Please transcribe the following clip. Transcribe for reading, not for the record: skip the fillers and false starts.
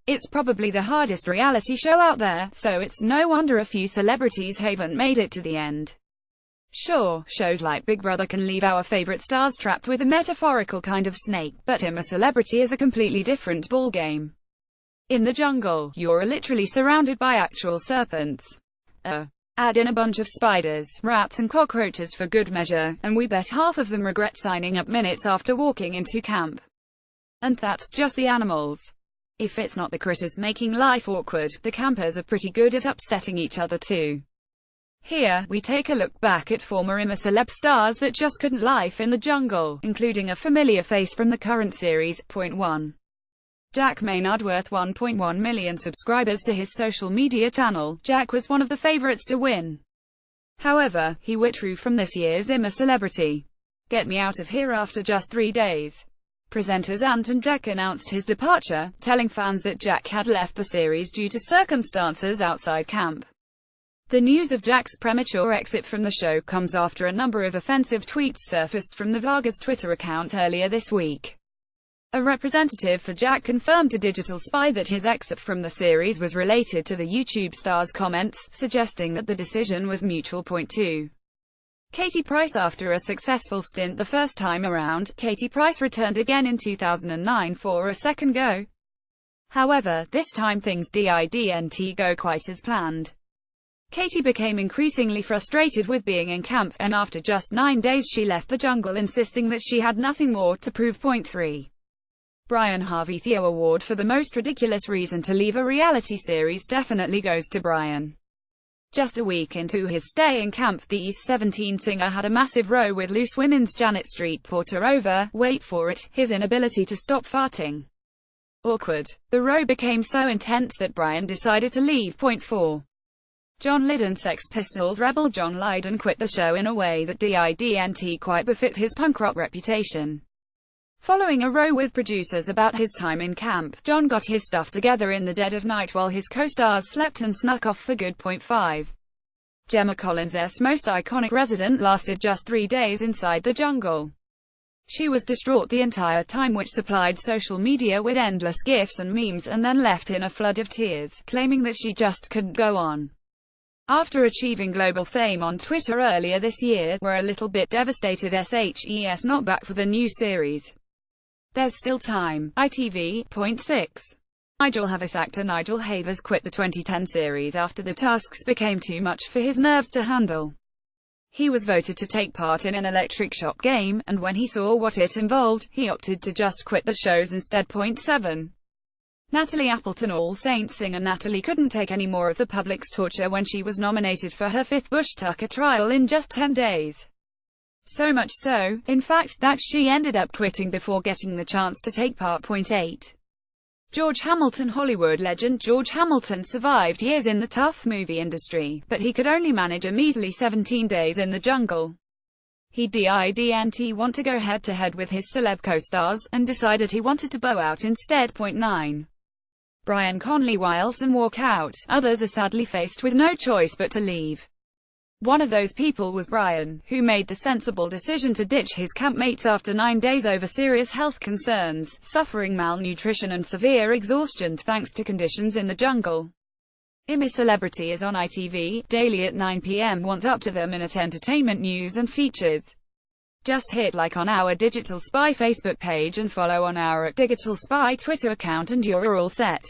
It's probably the hardest reality show out there, so it's no wonder a few celebrities haven't made it to the end. Sure, shows like Big Brother can leave our favorite stars trapped with a metaphorical kind of snake, but I'm a Celebrity is a completely different ballgame. In the jungle, you're literally surrounded by actual serpents. Add in a bunch of spiders, rats and cockroaches for good measure, and we bet half of them regret signing up minutes after walking into camp. And that's just the animals. If it's not the critters making life awkward, the campers are pretty good at upsetting each other too. Here, we take a look back at former Celeb stars that just couldn't life in the jungle, including a familiar face from the current series. 1. Jack Maynard. Worth 1.1 million subscribers to his social media channel, Jack was one of the favorites to win. However, he withdrew from this year's Celebrity. Get Me Out of Here after just 3 days. Presenters Ant and Dec announced his departure, telling fans that Jack had left the series due to circumstances outside camp. The news of Jack's premature exit from the show comes after a number of offensive tweets surfaced from the vlogger's Twitter account earlier this week. A representative for Jack confirmed to Digital Spy that his exit from the series was related to the YouTube star's comments, suggesting that the decision was mutual. 2. Katie Price. After a successful stint the first time around, Katie Price returned again in 2009 for a second go. However, this time things didn't go quite as planned. Katie became increasingly frustrated with being in camp, and after just 9 days she left the jungle, insisting that she had nothing more to prove. 3. Brian Harvey. Theo Award for the most ridiculous reason to leave a reality series definitely goes to Brian. Just a week into his stay in camp, the East 17 singer had a massive row with Loose Women's Janet Street Porter over, wait for it, his inability to stop farting. Awkward. The row became so intense that Brian decided to leave. 4. John Lydon. Sex Pistols rebel John Lydon quit the show in a way that didn't quite befit his punk rock reputation. Following a row with producers about his time in camp, John got his stuff together in the dead of night while his co-stars slept and snuck off for good. 5. Gemma Collins' most iconic resident lasted just 3 days inside the jungle. She was distraught the entire time, which supplied social media with endless gifs and memes, and then left in a flood of tears, claiming that she just couldn't go on. After achieving global fame on Twitter earlier this year, we're a little bit devastated. SHES not back for the new series. There's still time. ITV. 6. Nigel Havas. Actor Nigel Havas quit the 2010 series after the tasks became too much for his nerves to handle. He was voted to take part in an electric shock game, and when he saw what it involved, he opted to just quit the shows instead. 7. Natalie Appleton. All Saints singer Natalie couldn't take any more of the public's torture when she was nominated for her 5th Bush Tucker trial in just 10 days. So much so, in fact, that she ended up quitting before getting the chance to take part. 8. George Hamilton. Hollywood legend George Hamilton survived years in the tough movie industry, but he could only manage a measly 17 days in the jungle. He didn't want to go head-to-head with his celeb co-stars, and decided he wanted to bow out instead. 9. Brian Conley. While some walk out, others are sadly faced with no choice but to leave. One of those people was Brian, who made the sensible decision to ditch his campmates after 9 days over serious health concerns, suffering malnutrition and severe exhaustion thanks to conditions in the jungle. Celebrity is on ITV, daily at 9 p.m. Want up to the minute entertainment news and features? Just hit like on our Digital Spy Facebook page and follow on our @Digital Spy Twitter account and you're all set.